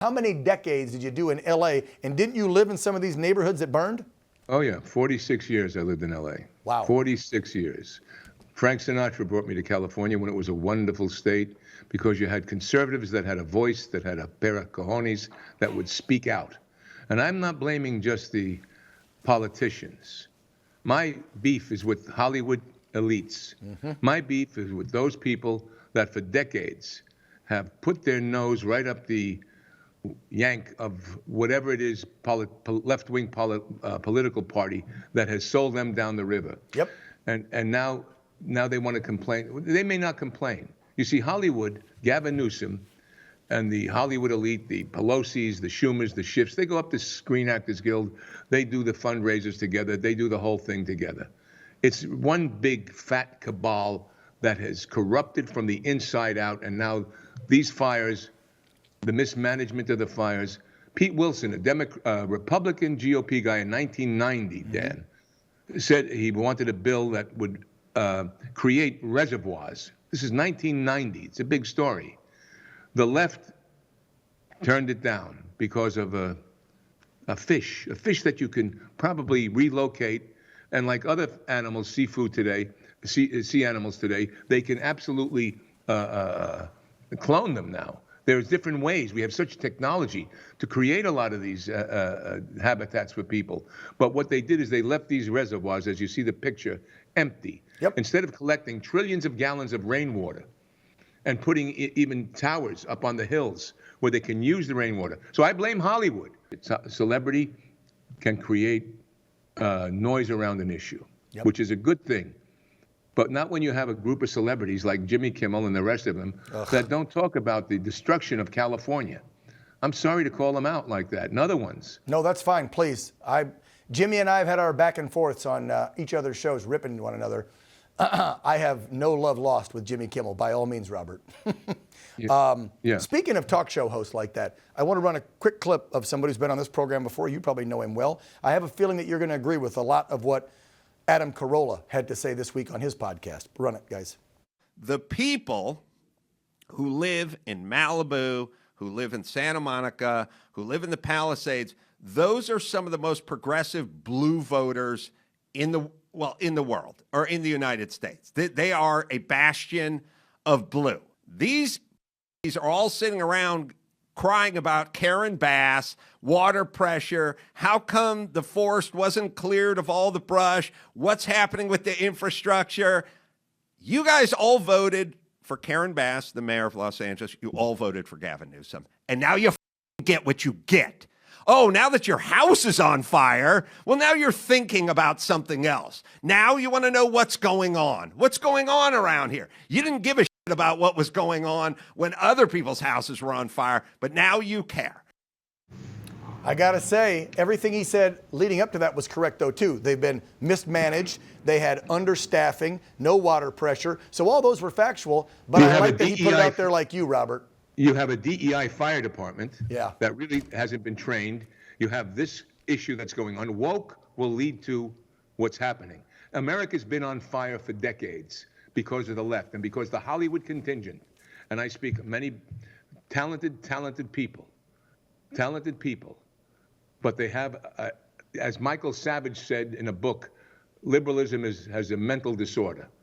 How many decades did you do in LA? And didn't you live in some of these neighborhoods that burned? Oh, yeah. 46 years I lived in LA. Wow. 46 years. Frank Sinatra brought me to California when it was a wonderful state because you had conservatives that had a voice, that had a pair of cojones, that would speak out. And I'm not blaming just the politicians. My beef is with Hollywood elites. My beef is with those people that for decades have put their nose right up the yank of whatever it is, left-wing political party that has sold them down the river. Yep. And now they want to complain. They may not complain. You see, Hollywood, Gavin Newsom, and the Hollywood elite, the Pelosi's, the Schumers, the Schiffs, they go up to Screen Actors Guild. They do the fundraisers together. They do the whole thing together. It's one big fat cabal that has corrupted from the inside out. And now these fires, the mismanagement of the fires. Pete Wilson, a Republican GOP guy in 1990, Dan, said he wanted a bill that would create reservoirs. This is 1990. It's a big story. The left turned it down because of a fish that you can probably relocate. And like other animals, seafood today, sea animals today, they can absolutely clone them now. There's different ways. We have such technology to create a lot of these habitats for people. But what they did is they left these reservoirs, as you see the picture, empty. Yep. Instead of collecting trillions of gallons of rainwater and putting even towers up on the hills where they can use the rainwater. So I blame Hollywood. Celebrity can create noise around an issue, which is a good thing. But not when you have a group of celebrities like Jimmy Kimmel and the rest of them that don't talk about the destruction of California. I'm sorry to call them out like that, and other ones. No, that's fine, please. Jimmy and I have had our back and forths on each other's shows, ripping one another. I have no love lost with Jimmy Kimmel, by all means, Robert. Speaking of talk show hosts like that, I want to run a quick clip of somebody who's been on this program before. You probably know him well. I have a feeling that you're going to agree with a lot of what Adam Carolla had to say this week on his podcast. Run it, guys. The people who live in Malibu, who live in Santa Monica, who live in the Palisades, those are some of the most progressive blue voters in the world or in the United States. They are a bastion of blue. These are all sitting around crying about Karen Bass, water pressure, how come the forest wasn't cleared of all the brush, what's happening with the infrastructure. You guys all voted for Karen Bass, the mayor of Los Angeles. You all voted for Gavin Newsom. And now you get what you get. Oh, now that your house is on fire, well, now you're thinking about something else. Now you want to know what's going on. What's going on around here? You didn't give a shit about what was going on when other people's houses were on fire, but now you care. I got to say, everything he said leading up to that was correct, though, too. They've been mismanaged. They had understaffing, no water pressure. So all those were factual, but I like that he put it out there like you, Robert. You have a DEI fire department that really hasn't been trained. You have this issue that's going on. Woke will lead to what's happening. America's been on fire for decades because of the left and because the Hollywood contingent, and I speak many talented people, but they have, as Michael Savage said in a book, liberalism has a mental disorder.